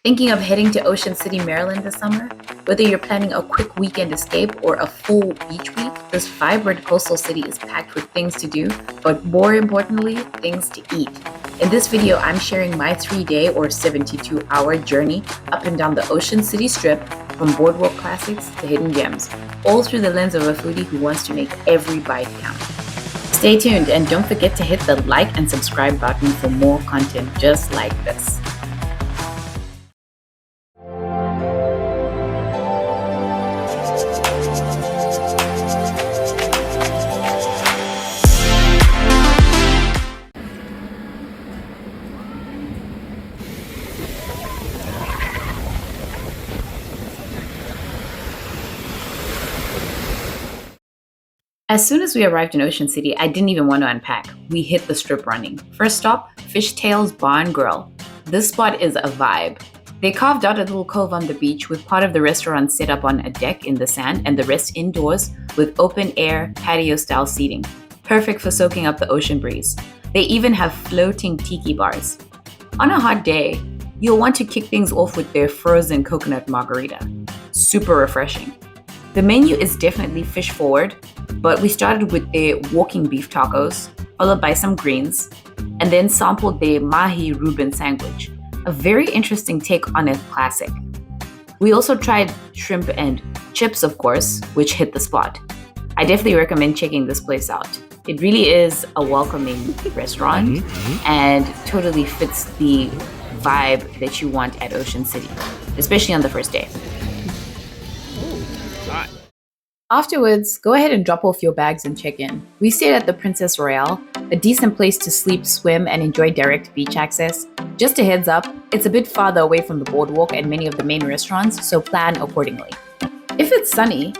Thinking of heading to Ocean City, Maryland this summer? Whether you're planning a quick weekend escape or a full beach week, this vibrant coastal city is packed with things to do, but more importantly, things to eat. In this video, I'm sharing my 3-day or 72-hour journey up and down the Ocean City Strip from Boardwalk classics to hidden gems, all through the lens of a foodie who wants to make every bite count. Stay tuned and don't forget to hit the like and subscribe button for more content just like this. As soon as we arrived in Ocean City, I didn't even want to unpack. We hit the strip running. First stop, Fishtail's Bar and Grille. This spot is a vibe. They carved out a little cove on the beach with part of the restaurant set up on a deck in the sand and the rest indoors with open air patio style seating. Perfect for soaking up the ocean breeze. They even have floating tiki bars. On a hot day, you'll want to kick things off with their frozen coconut margarita. Super refreshing. The menu is definitely fish forward, but we started with their walking beef tacos, followed by some greens, and then sampled their mahi Reuben sandwich, a very interesting take on a classic. We also tried shrimp and chips, of course, which hit the spot. I definitely recommend checking this place out. It really is a welcoming restaurant and totally fits the vibe that you want at Ocean City, especially on the first day. Afterwards, go ahead and drop off your bags and check in. We stayed at the Princess Royale, a decent place to sleep, swim, and enjoy direct beach access. Just a heads up, it's a bit farther away from the boardwalk and many of the main restaurants, so plan accordingly. If it's sunny,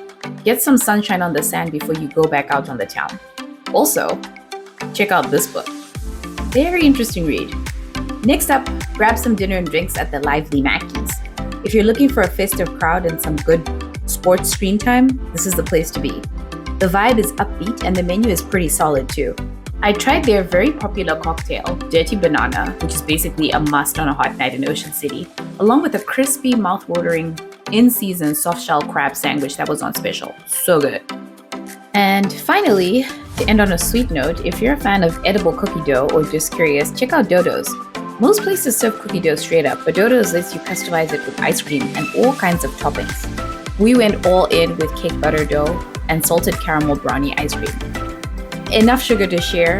get some sunshine on the sand before you go back out on the town. Also, check out this book. Very interesting read. Next up, grab some dinner and drinks at the lively Macky's. If you're looking for a festive crowd and some good sports screen time, this is the place to be. The vibe is upbeat and the menu is pretty solid too. I tried their very popular cocktail, Dirty Banana, which is basically a must on a hot night in Ocean City, along with a crispy, mouth-watering, in-season soft-shell crab sandwich that was on special. So good. And finally, to end on a sweet note, if you're a fan of edible cookie dough or just curious, check out Dodo's. Most places serve cookie dough straight up, but Dodo's lets you customize it with ice cream and all kinds of toppings. We went all in with cake butter dough and salted caramel brownie ice cream. Enough sugar to share,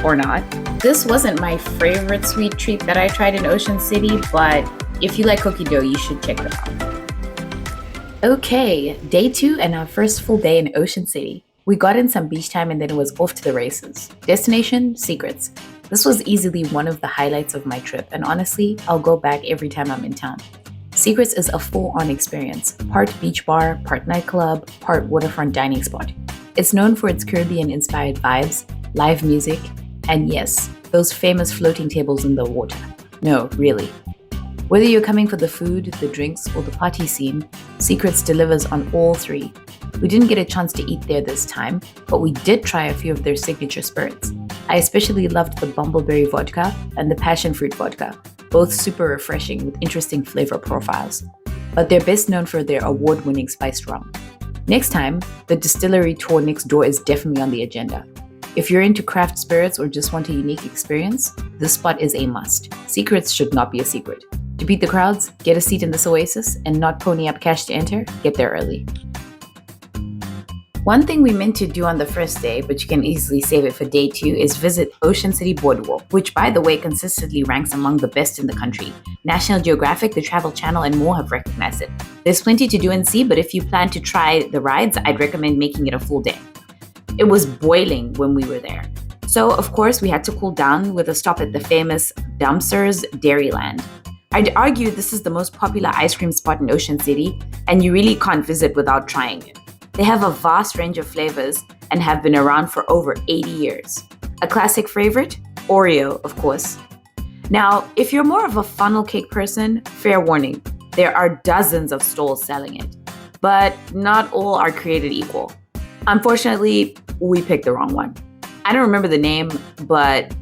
or not. This wasn't my favorite sweet treat that I tried in Ocean City, but if you like cookie dough, you should check them out. Okay, day 2 and our first full day in Ocean City. We got in some beach time and then it was off to the races. Destination, Seacrets. This was easily one of the highlights of my trip, and honestly, I'll go back every time I'm in town. Seacrets is a full-on experience, part beach bar, part nightclub, part waterfront dining spot. It's known for its Caribbean-inspired vibes, live music, and yes, those famous floating tables in the water. No, really. Whether you're coming for the food, the drinks, or the party scene, Seacrets delivers on all three. We didn't get a chance to eat there this time, but we did try a few of their signature spirits. I especially loved the bumbleberry vodka and the passion fruit vodka, both super refreshing with interesting flavor profiles. But they're best known for their award-winning spiced rum. Next time, the distillery tour next door is definitely on the agenda. If you're into craft spirits or just want a unique experience, this spot is a must. Seacrets should not be a secret. To beat the crowds, get a seat in this oasis, and not pony up cash to enter, get there early. One thing we meant to do on the first day, but you can easily save it for day 2, is visit Ocean City Boardwalk, which by the way consistently ranks among the best in the country. National Geographic, the Travel Channel, and more have recognized it. There's plenty to do and see, but if you plan to try the rides, I'd recommend making it a full day. It was boiling when we were there. So of course we had to cool down with a stop at the famous Dumster's Dairyland. I'd argue this is the most popular ice cream spot in Ocean City, and you really can't visit without trying it. They have a vast range of flavors and have been around for over 80 years. A classic favorite? Oreo, of course. Now, if you're more of a funnel cake person, fair warning, there are dozens of stalls selling it. But not all are created equal. Unfortunately, we picked the wrong one. I don't remember the name, but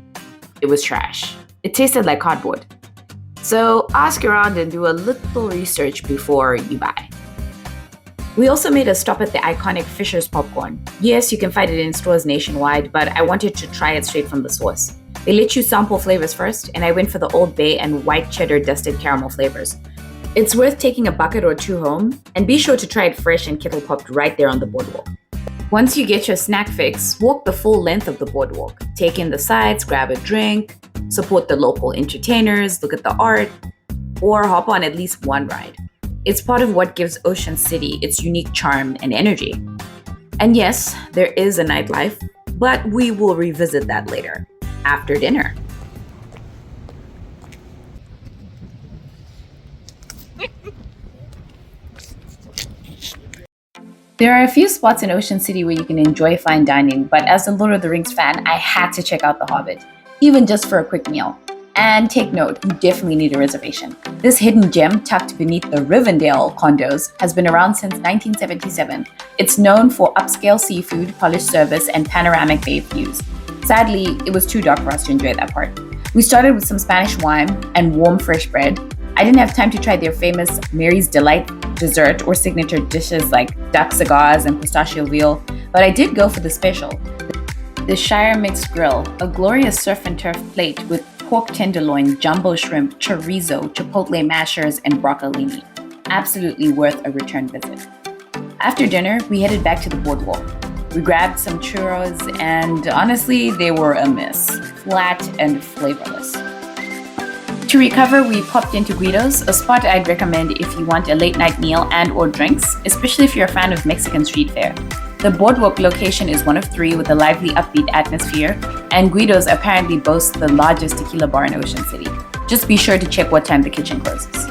it was trash. It tasted like cardboard. So ask around and do a little research before you buy. We also made a stop at the iconic Fisher's popcorn. Yes, you can find it in stores nationwide, but I wanted to try it straight from the source. They let you sample flavors first, and I went for the Old Bay and white cheddar dusted caramel flavors. It's worth taking a bucket or two home, and be sure to try it fresh and kettle popped right there on the boardwalk. Once you get your snack fix, walk the full length of the boardwalk. Take in the sights, grab a drink, support the local entertainers, look at the art, or hop on at least one ride. It's part of what gives Ocean City its unique charm and energy. And yes, there is a nightlife, but we will revisit that later, after dinner. There are a few spots in Ocean City where you can enjoy fine dining, but as a Lord of the Rings fan, I had to check out the Hobbit, even just for a quick meal. And take note, you definitely need a reservation. This hidden gem tucked beneath the Rivendell condos has been around since 1977. It's known for upscale seafood, polished service, and panoramic bay views. Sadly, it was too dark for us to enjoy that part. We started with some Spanish wine and warm fresh bread. I didn't have time to try their famous Mary's Delight dessert or signature dishes like duck cigars and pistachio veal, but I did go for the special. The Shire Mixed Grille, a glorious surf and turf plate with pork tenderloin, jumbo shrimp, chorizo, chipotle mashers, and broccolini. Absolutely worth a return visit. After dinner, we headed back to the boardwalk. We grabbed some churros, and honestly, they were a miss. Flat and flavorless. To recover, we popped into Guido's, a spot I'd recommend if you want a late night meal and or drinks, especially if you're a fan of Mexican street fare. The boardwalk location is one of three with a lively, upbeat atmosphere, and Guido's apparently boasts the largest tequila bar in Ocean City. Just be sure to check what time the kitchen closes.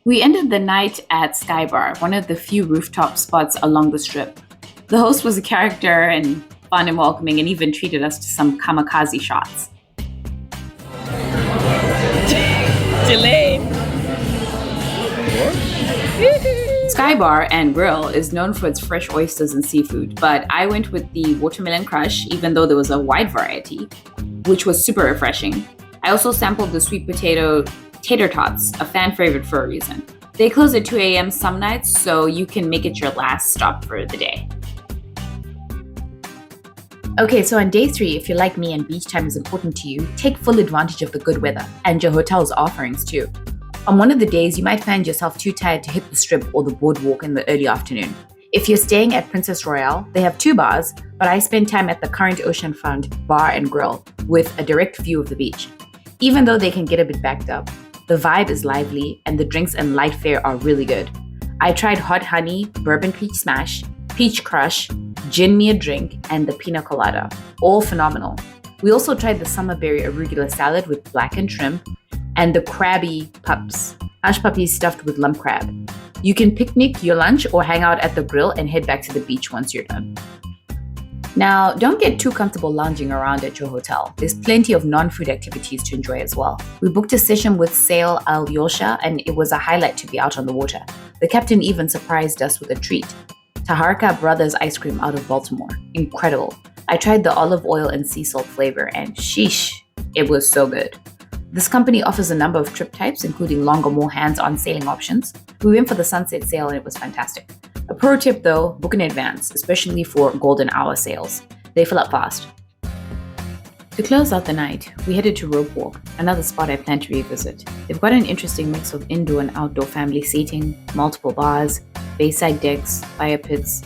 We ended the night at Skye Bar, one of the few rooftop spots along the strip. The host was a character and fun and welcoming, and even treated us to some kamikaze shots. Delay. Skye Bar and Grille is known for its fresh oysters and seafood, but I went with the watermelon crush, even though there was a wide variety, which was super refreshing. I also sampled the sweet potato tater tots, a fan favorite for a reason. They close at 2 a.m. some nights, so you can make it your last stop for the day. Okay, so on day 3, if you're like me and beach time is important to you, take full advantage of the good weather and your hotel's offerings too. On one of the days, you might find yourself too tired to hit the strip or the boardwalk in the early afternoon. If you're staying at Princess Royale, they have 2 bars, but I spent time at the current Oceanfront Bar and Grille with a direct view of the beach. Even though they can get a bit backed up, the vibe is lively and the drinks and light fare are really good. I tried hot honey, bourbon peach smash, peach crush, gin me a drink, and the pina colada. All phenomenal. We also tried the summerberry arugula salad with blackened shrimp and the crabby pups, hush puppies stuffed with lump crab. You can picnic your lunch or hang out at the grill and head back to the beach once you're done. Now, don't get too comfortable lounging around at your hotel. There's plenty of non-food activities to enjoy as well. We booked a session with Sail Alyosha, and it was a highlight to be out on the water. The captain even surprised us with a treat. Taharka Brothers ice cream out of Baltimore. Incredible. I tried the olive oil and sea salt flavor, and sheesh, it was so good. This company offers a number of trip types, including longer, more hands-on sailing options. We went for the sunset sail and it was fantastic. A pro tip though, book in advance, especially for golden hour sales. They fill up fast. To close out the night, we headed to Ropewalk, another spot I plan to revisit. They've got an interesting mix of indoor and outdoor family seating, multiple bars, bayside decks, fire pits,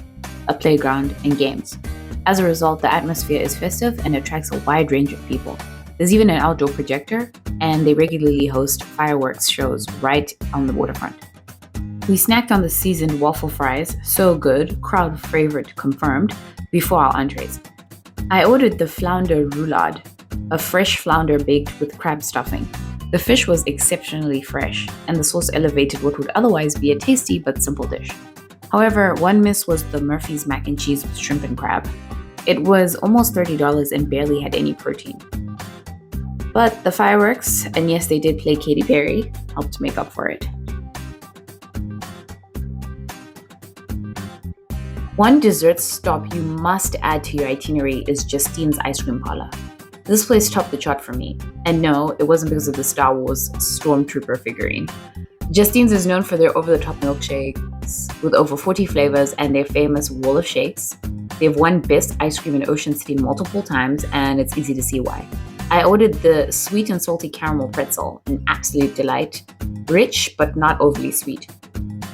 a playground, and games. As a result, the atmosphere is festive and attracts a wide range of people. There's even an outdoor projector, and they regularly host fireworks shows right on the waterfront. We snacked on the seasoned waffle fries, so good, crowd favorite confirmed, before our entrees. I ordered the flounder roulade, a fresh flounder baked with crab stuffing. The fish was exceptionally fresh, and the sauce elevated what would otherwise be a tasty but simple dish. However, one miss was the Murphy's mac and cheese with shrimp and crab. It was almost $30 and barely had any protein. But the fireworks, and yes, they did play Katy Perry, helped make up for it. One dessert stop you must add to your itinerary is Justine's Ice Cream Parlor. This place topped the chart for me. And no, it wasn't because of the Star Wars Stormtrooper figurine. Justine's is known for their over-the-top milkshakes with over 40 flavors and their famous wall of shakes. They've won Best Ice Cream in Ocean City multiple times, and it's easy to see why. I ordered the sweet and salty caramel pretzel, an absolute delight. Rich, but not overly sweet.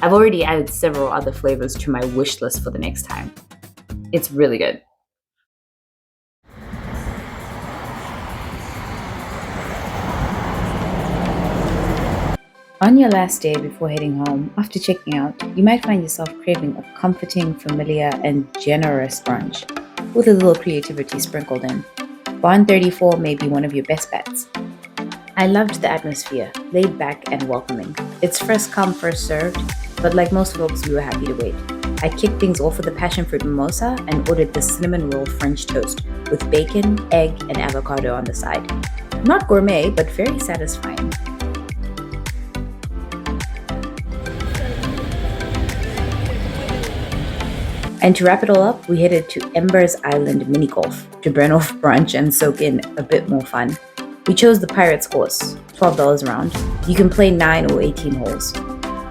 I've already added several other flavors to my wish list for the next time. It's really good. On your last day before heading home, after checking out, you might find yourself craving a comforting, familiar, and generous brunch, with a little creativity sprinkled in. Barn 34 may be one of your best bets. I loved the atmosphere, laid back and welcoming. It's first come, first served, but like most folks, we were happy to wait. I kicked things off with a passion fruit mimosa and ordered the cinnamon roll French toast with bacon, egg, and avocado on the side. Not gourmet, but very satisfying. And to wrap it all up, we headed to Embers Island Mini Golf to burn off brunch and soak in a bit more fun. We chose the Pirates course, $12 a round. You can play 9 or 18 holes.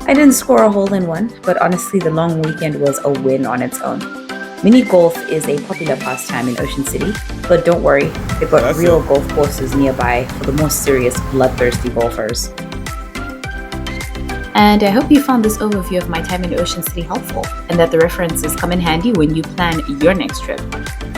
I didn't score a hole in one, but honestly the long weekend was a win on its own. Mini golf is a popular pastime in Ocean City, but don't worry, they've got real golf courses nearby for the more serious, bloodthirsty golfers. And I hope you found this overview of my time in Ocean City helpful, and that the references come in handy when you plan your next trip.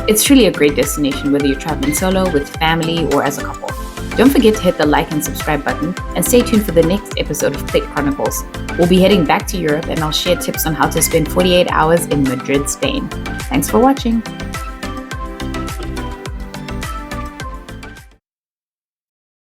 It's truly a great destination whether you're traveling solo, with family, or as a couple. Don't forget to hit the like and subscribe button, and stay tuned for the next episode of Plate Chronicles. We'll be heading back to Europe, and I'll share tips on how to spend 48 hours in Madrid, Spain. Thanks for watching.